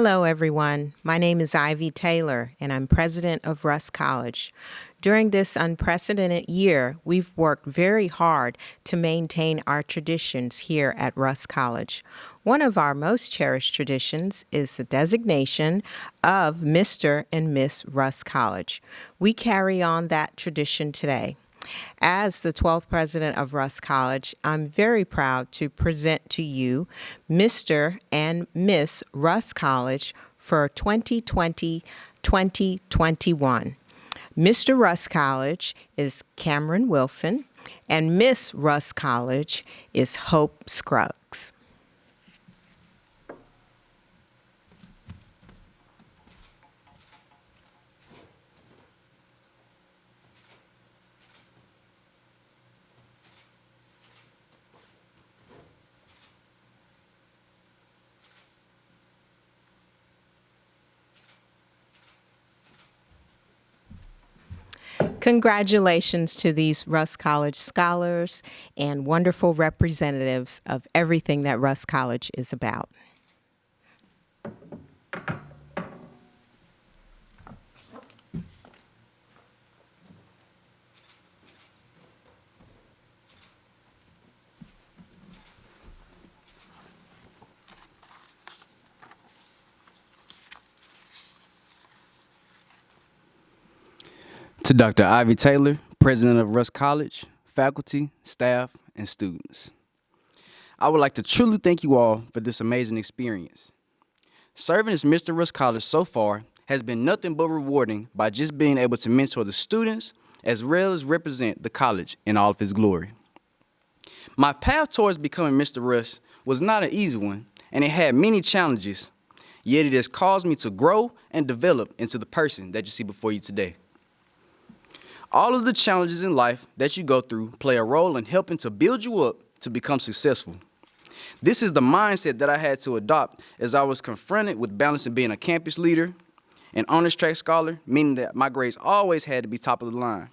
Hello, everyone. My name is Ivy Taylor, and I'm president of Russ College. During this unprecedented year, we've worked very hard to maintain our traditions here at Russ College. One of our most cherished traditions is the designation of Mr. and Miss Russ College. We carry on that tradition today. As the 12th president of Russ College, I'm very proud to present to you Mr. and Miss Russ College for 2020-2021. Mr. Russ College is Cameron Wilson, and Miss Russ College is Hope Scruggs. Congratulations to these Russ College scholars and wonderful representatives of everything that Russ College is about. To Dr. Ivy Taylor, president of Russ College, faculty, staff, and students. I would like to truly thank you all for this amazing experience. Serving as Mr. Russ College so far has been nothing but rewarding by just being able to mentor the students as well as represent the college in all of its glory. My path towards becoming Mr. Russ was not an easy one, and it had many challenges, yet it has caused me to grow and develop into the person that you see before you today. All of the challenges in life that you go through play a role in helping to build you up to become successful. This is the mindset that I had to adopt as I was confronted with balancing being a campus leader, an honors track scholar, meaning that my grades always had to be top of the line.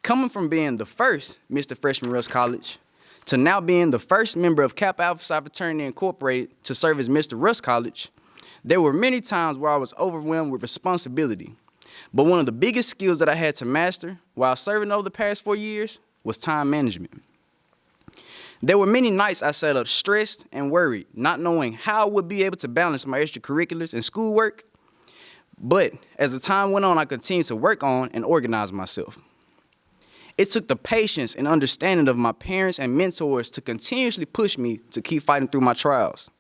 Coming from being the first Mr. Freshman Russ College to now being the first member of Kappa Alpha Psi Fraternity Incorporated to serve as Mr. Russ College, there were many times where I was overwhelmed with responsibility. But one of the biggest skills that I had to master while serving over the past 4 years was time management. There were many nights I sat up stressed and worried, not knowing how I would be able to balance my extracurriculars and schoolwork. But as the time went on, I continued to work on and organize myself. It took the patience and understanding of my parents and mentors to continuously push me to keep fighting through my trials.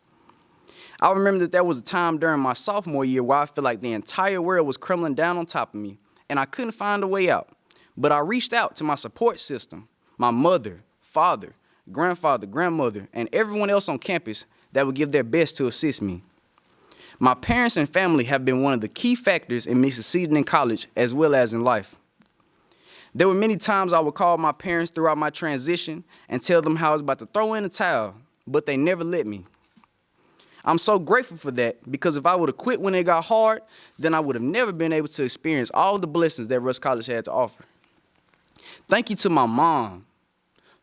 I remember that there was a time during my sophomore year where I felt like the entire world was crumbling down on top of me, and I couldn't find a way out. But I reached out to my support system, my mother, father, grandfather, grandmother, and everyone else on campus that would give their best to assist me. My parents and family have been one of the key factors in me succeeding in college as well as in life. There were many times I would call my parents throughout my transition and tell them how I was about to throw in the towel, but they never let me. I'm so grateful for that, because if I would have quit when it got hard, then I would have never been able to experience all the blessings that Russ College had to offer. Thank you to my mom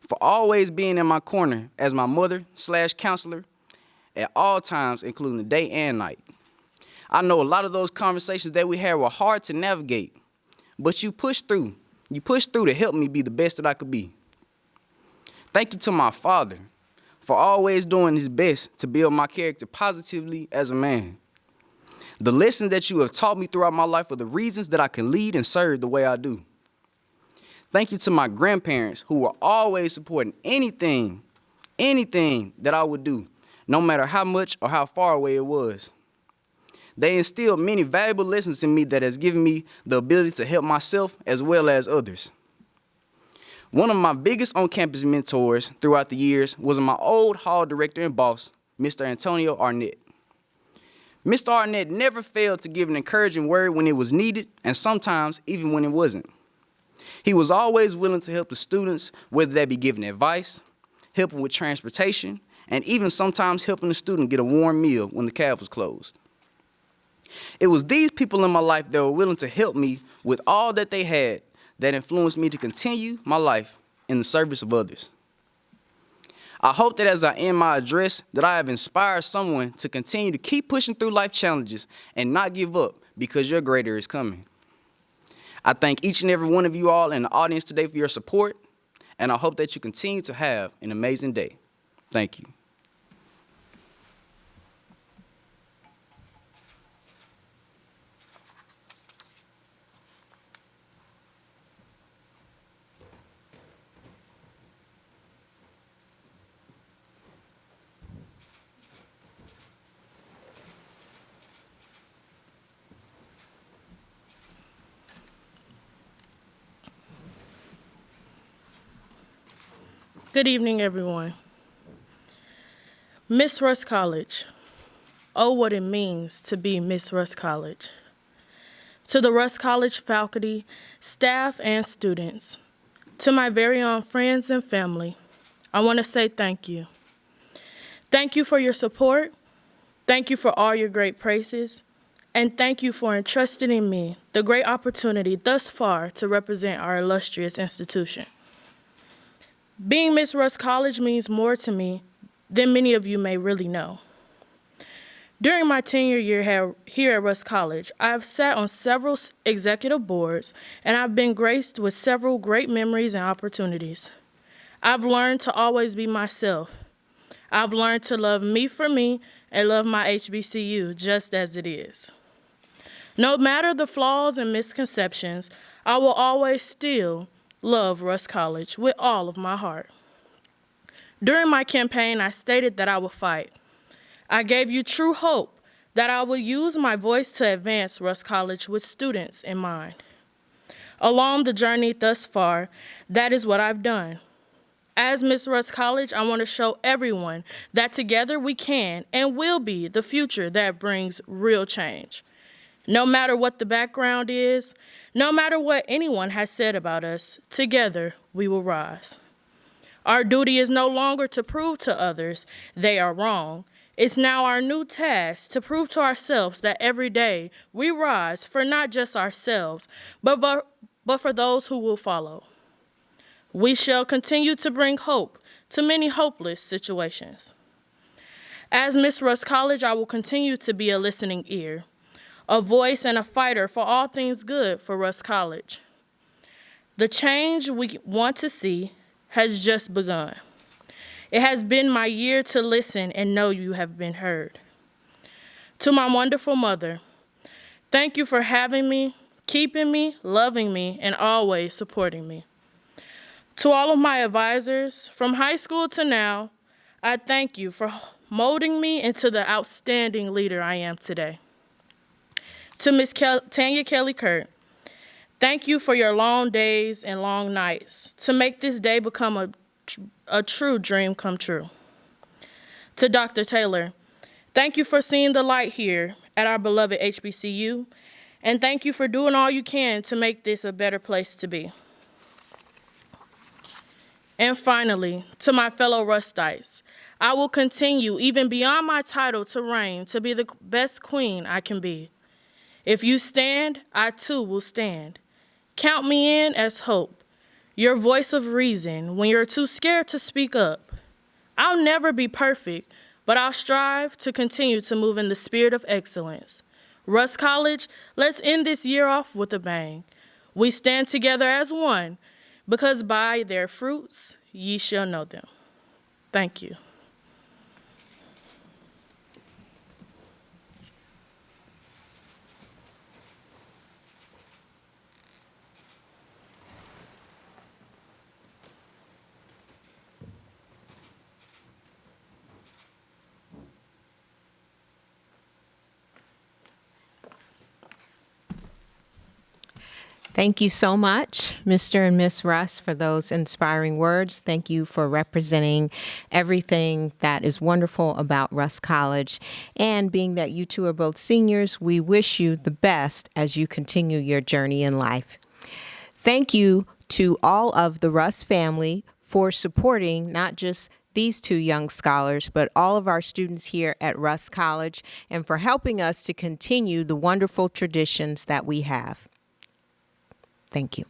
for always being in my corner as my mother/counselor at all times, including the day and night. I know a lot of those conversations that we had were hard to navigate, but you pushed through. You pushed through to help me be the best that I could be. Thank you to my father for always doing his best to build my character positively as a man. The lessons that you have taught me throughout my life are the reasons that I can lead and serve the way I do. Thank you to my grandparents who were always supporting anything that I would do, no matter how much or how far away it was. They instilled many valuable lessons in me that has given me the ability to help myself as well as others. One of my biggest on-campus mentors throughout the years was my old hall director and boss, Mr. Antonio Arnett. Mr. Arnett never failed to give an encouraging word when it was needed, and sometimes even when it wasn't. He was always willing to help the students, whether that be giving advice, helping with transportation, and even sometimes helping the student get a warm meal when the caf was closed. It was these people in my life that were willing to help me with all that they had that influenced me to continue my life in the service of others. I hope that as I end my address, that I have inspired someone to continue to keep pushing through life challenges and not give up because your greater is coming. I thank each and every one of you all in the audience today for your support, and I hope that you continue to have an amazing day. Thank you. Good evening, everyone. Miss Russ College. Oh, what it means to be Miss Russ College. To the Russ College faculty, staff, and students. To my very own friends and family, I want to say thank you. Thank you for your support. Thank you for all your great praises. And thank you for entrusting in me the great opportunity thus far to represent our illustrious institution. Being Miss Russ College means more to me than many of you may really know. During my tenure year here at Russ College, I have sat on several executive boards, and I've been graced with several great memories and opportunities. I've learned to always be myself. I've learned to love me for me and love my HBCU just as it is. No matter the flaws and misconceptions, I will always still love Russ College with all of my heart. During my campaign, I stated that I would fight. I gave you true hope that I will use my voice to advance Russ College with students in mind. Along the journey thus far, that is what I've done. As Miss Russ College, I want to show everyone that together we can and will be the future that brings real change. No matter what the background is, no matter what anyone has said about us, together we will rise. Our duty is no longer to prove to others they are wrong. It's now our new task to prove to ourselves that every day we rise for not just ourselves, but for those who will follow. We shall continue to bring hope to many hopeless situations. As Miss Russ College, I will continue to be a listening ear, a voice and a fighter for all things good for Russ College. The change we want to see has just begun. It has been my year to listen and know you have been heard. To my wonderful mother, thank you for having me, keeping me, loving me, and always supporting me. To all of my advisors, from high school to now, I thank you for molding me into the outstanding leader I am today. To Ms. Tanya Kelly-Kurt, thank you for your long days and long nights to make this day become a true dream come true. To Dr. Taylor, thank you for seeing the light here at our beloved HBCU, and thank you for doing all you can to make this a better place to be. And finally, to my fellow Rustites, I will continue even beyond my title to reign to be the best queen I can be. If you stand, I too will stand. Count me in as hope, your voice of reason when you're too scared to speak up. I'll never be perfect, but I'll strive to continue to move in the spirit of excellence. Russ College, let's end this year off with a bang. We stand together as one, because by their fruits ye shall know them. Thank you. Thank you so much, Mr. and Miss Russ, for those inspiring words. Thank you for representing everything that is wonderful about Russ College. And being that you two are both seniors, we wish you the best as you continue your journey in life. Thank you to all of the Russ family for supporting not just these two young scholars, but all of our students here at Russ College, and for helping us to continue the wonderful traditions that we have. Thank you.